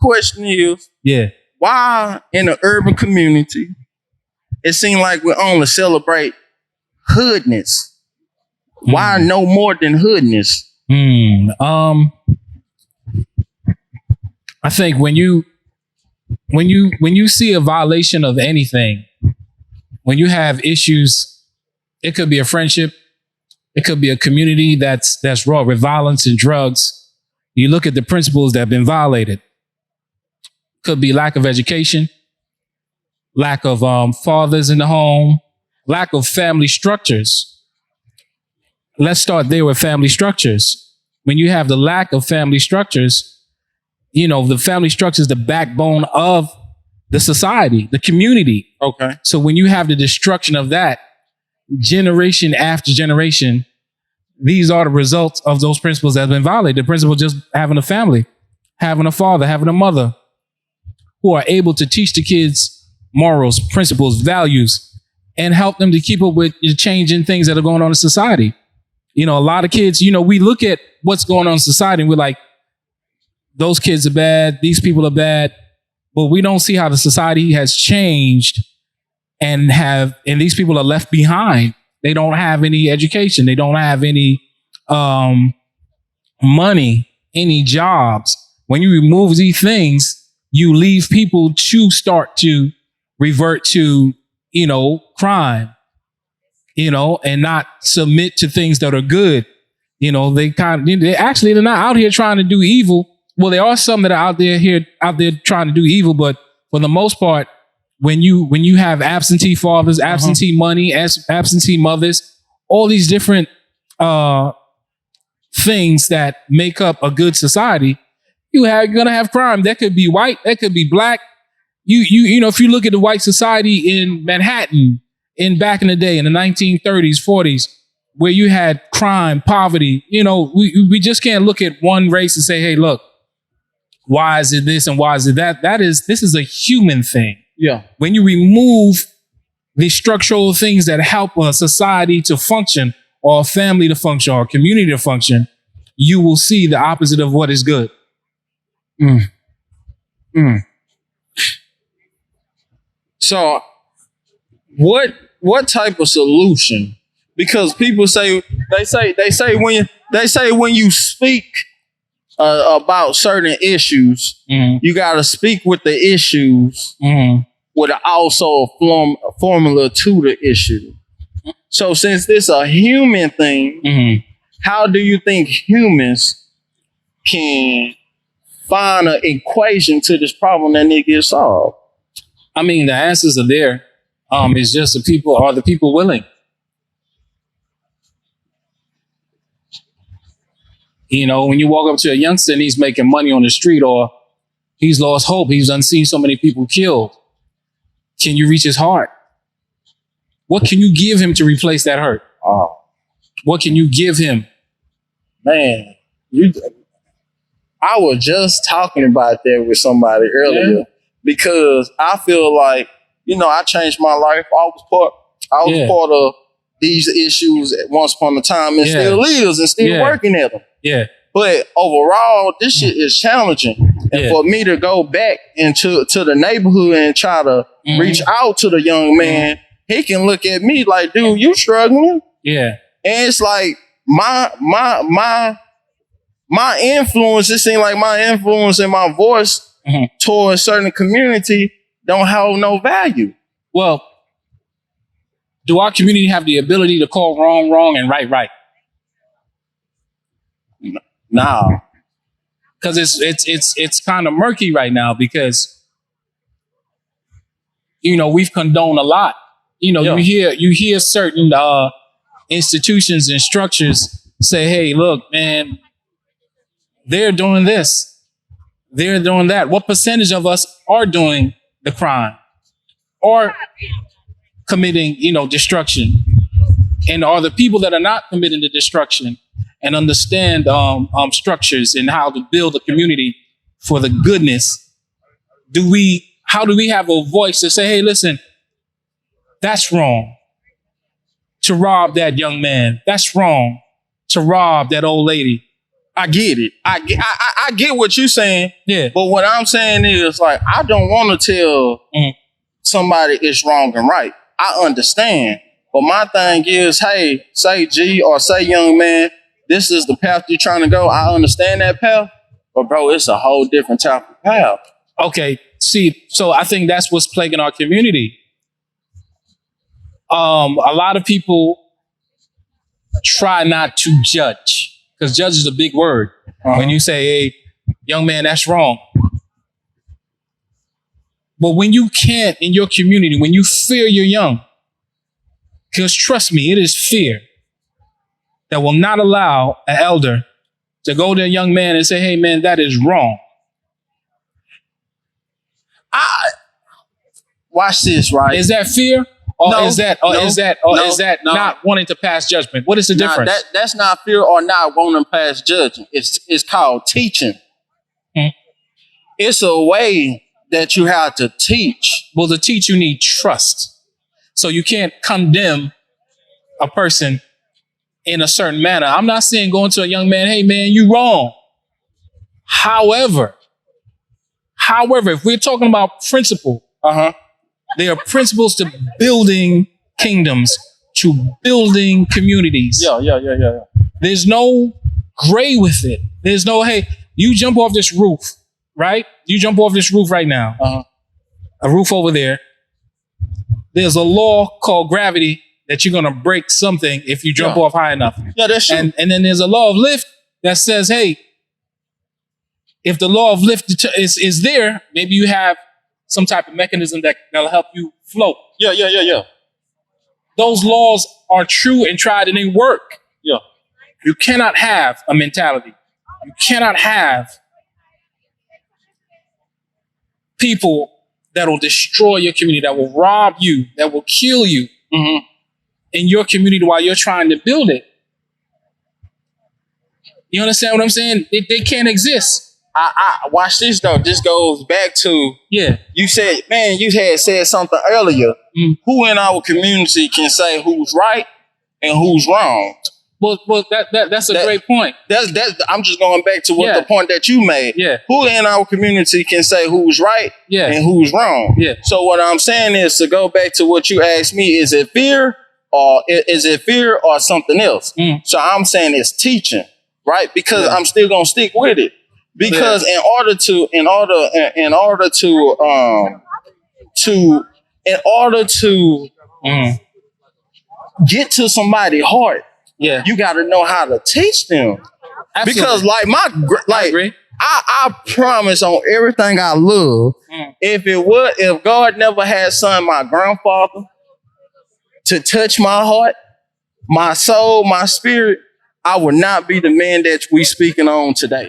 question is, Yeah. why in the urban community it seems like we only celebrate hoodness? Why no more than hoodness? I think when you see a violation of anything, when you have issues, it could be a friendship, it could be a community that's raw with violence and drugs. You look at the principles that have been violated. Could be lack of education, lack of fathers in the home, lack of family structures. Let's start there with family structures. When you have the lack of family structures, the family structure is the backbone of the society, the community. Okay. So when you have the destruction of that, generation after generation, these are the results of those principles that have been violated. The principle of just having a family, having a father, having a mother, who are able to teach the kids morals, principles, values, and help them to keep up with the changing things that are going on in society. A lot of kids, we look at what's going on in society and we're like, those kids are bad, these people are bad, but we don't see how the society has changed and these people are left behind. They don't have any education. They don't have any money, any jobs. When you remove these things, you leave people to start to revert to, crime, and not submit to things that are good. They're not out here trying to do evil. Well, there are some that are out there trying to do evil, but for the most part, when you have absentee fathers, absentee money, absentee mothers, all these different things that make up a good society, you're gonna have crime. That could be white, that could be black. If you look at the white society in Manhattan back in the day in the 1930s, 40s, where you had crime, poverty, we just can't look at one race and say, hey, look, why is it this and why is it that? This is a human thing. Yeah. When you remove the structural things that help a society to function, or a family to function, or a community to function, you will see the opposite of what is good. So what type of solution? Because people say when you speak about certain issues, you got to speak with the issues with also a formula to the issue. So since this a human thing, how do you think humans can find an equation to this problem that need to get solved? I mean, the answers are there. It's just the people willing? When you walk up to a youngster and he's making money on the street, or he's lost hope, he's unseen so many people killed, can you reach his heart? What can you give him to replace that hurt? What can you give him? Man, I was just talking about that with somebody earlier, because I feel like, I changed my life. I was part of these issues at once upon a time, and still is, and still working at them. Yeah. But overall, this shit is challenging. And for me to go back into the neighborhood and try to reach out to the young man, he can look at me like, dude, you struggling? Yeah. And it's like my influence, it seems like my influence and my voice toward a certain community don't have no value. Well, do our community have the ability to call wrong wrong and right? No. Because it's kind of murky right now, because we've condoned a lot. You hear certain institutions and structures say, hey, look, man, they're doing this, they're doing that. What percentage of us are doing the crime or committing, destruction? And are the people that are not committing the destruction and understand structures and how to build a community for the goodness, how do we have a voice to say, hey, listen, that's wrong to rob that young man. That's wrong to rob that old lady. I get it. I I get what you're saying. Yeah. But what I'm saying is, like, I don't want to tell somebody it's wrong and right. I understand. But my thing is, hey, say G or say young man, this is the path you're trying to go. I understand that path. But bro, it's a whole different type of path. Okay. See, so I think that's what's plaguing our community. A lot of people try not to judge, because judge is a big word. When you say, hey, young man, that's wrong. But when you can't in your community, when you fear you're young, because trust me, it is fear that will not allow an elder to go to a young man and say, hey, man, that is wrong. Watch this, right? Is that fear? Or is that not wanting to pass judgment? What is the difference? That's not fear or not wanting to pass judgment. It's called teaching. It's a way that you have to teach. Well, to teach, you need trust. So you can't condemn a person in a certain manner. I'm not saying going to a young man, hey, man, you wrong. However, if we're talking about principle, there are principles to building kingdoms, to building communities. Yeah. There's no gray with it. There's no, hey, you jump off this roof, right? You jump off this roof right now. A roof over there. There's a law called gravity that you're going to break something if you jump off high enough. Yeah, that's true. And then there's a law of lift that says, hey, if the law of lift is there, maybe you have some type of mechanism that'll help you float. Yeah. Those laws are true and tried and they work. Yeah. You cannot have a mentality. You cannot have people that will destroy your community, that will rob you, that will kill you in your community while you're trying to build it. You understand what I'm saying? They can't exist. I watch this though. This goes back to you said, man, you had said something earlier. Who in our community can say who's right and who's wrong? Well, that's a great point. That's I'm just going back to what the point that you made. Yeah. Who in our community can say who's right and who's wrong? Yeah. So what I'm saying is, to go back to what you asked me, is it fear or something else? So I'm saying it's teaching, right? Because I'm still gonna stick with it. Because in order to get to somebody's heart, you got to know how to teach them. Absolutely. Because I promise on everything I love, if God never had sent my grandfather to touch my heart, my soul, my spirit, I would not be the man that we speaking on today.